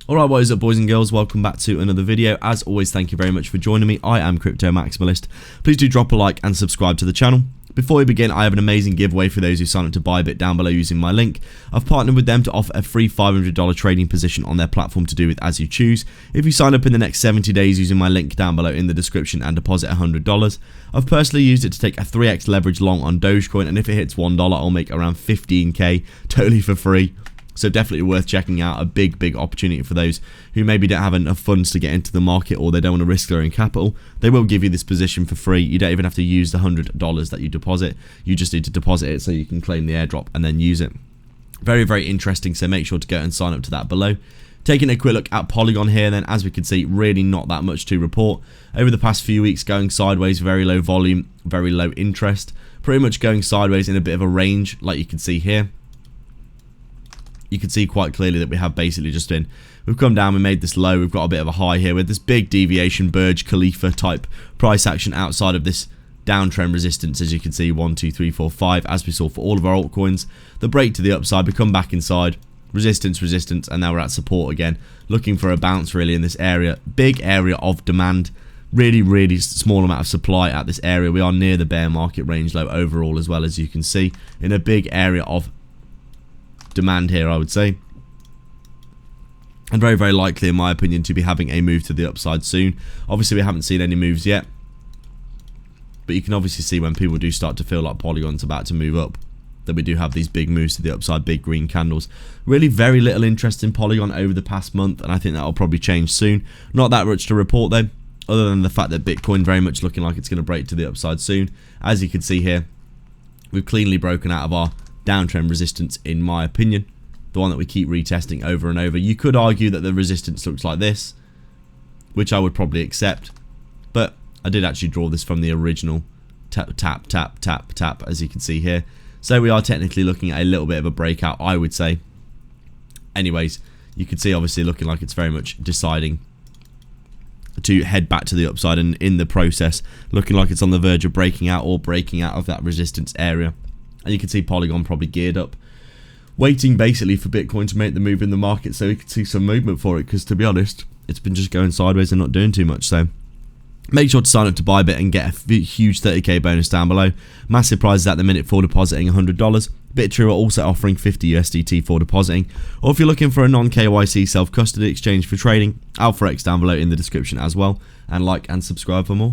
Alright, what is up, boys and girls? Welcome back to another video. As always, thank you very much for joining me. I am Crypto Maximalist. Please do drop a like and subscribe to the channel. Before we begin, I have an amazing giveaway for those who sign up to ByBit down below using my link. I've partnered with them to offer a free $500 trading position on their platform to do with as you choose. If you sign up in the next 70 days using my link down below in the description and deposit $100, I've personally used it to take a 3x leverage long on Dogecoin, and if it hits $1, I'll make around 15k totally for free. So definitely worth checking out. A big opportunity for those who maybe don't have enough funds to get into the market, or they don't want to risk their own capital. They will give you this position for free. You don't even have to use the $100 that you deposit. You just need to deposit it so you can claim the airdrop and then use it. Very interesting, so make sure to go and sign up to that below. Taking a quick look at Polygon here, then, as we can see, really not that much to report. Over the past few weeks, going sideways, very low volume, very low interest. Pretty much going sideways in a bit of a range, like you can see here. You can see quite clearly that we have basically just we've come down, we made this low, we've got a bit of a high here with this big deviation, Burj Khalifa type price action outside of this downtrend resistance, as you can see, 1, 2, 3, 4, 5, as we saw for all of our altcoins. The break to the upside, we come back inside, resistance, and now we're at support again, looking for a bounce really in this area. Big area of demand, really small amount of supply at this area. We are near the bear market range low overall, as well, as you can see, in a big area of demand here, I would say, and very likely, in my opinion, to be having a move to the upside soon. Obviously, we haven't seen any moves yet, but you can obviously see when people do start to feel like Polygon's about to move up, that we do have these big moves to the upside, big green candles. Really very little interest in Polygon over the past month, and I think that will probably change soon. Not that much to report though, other than the fact that Bitcoin very much looking like it's going to break to the upside soon. As you can see here, we've cleanly broken out of our downtrend resistance, in my opinion, the one that we keep retesting over and over. You could argue that the resistance looks like this, which I would probably accept, but I did actually draw this from the original tap, as you can see here. So we are technically looking at a little bit of a breakout, I would say. Anyways, you can see obviously looking like it's very much deciding to head back to the upside, and in the process looking like it's on the verge of breaking out or breaking out of that resistance area. And you can see Polygon probably geared up, waiting basically for Bitcoin to make the move in the market so we can see some movement for it, because to be honest, it's been just going sideways and not doing too much. So make sure to sign up to ByBit and get a huge 30k bonus down below. Massive prizes at the minute for depositing $100. BitTrue are also offering 50 USDT for depositing. Or if you're looking for a non-KYC self-custody exchange for trading, AlphaX down below in the description as well. And like and subscribe for more.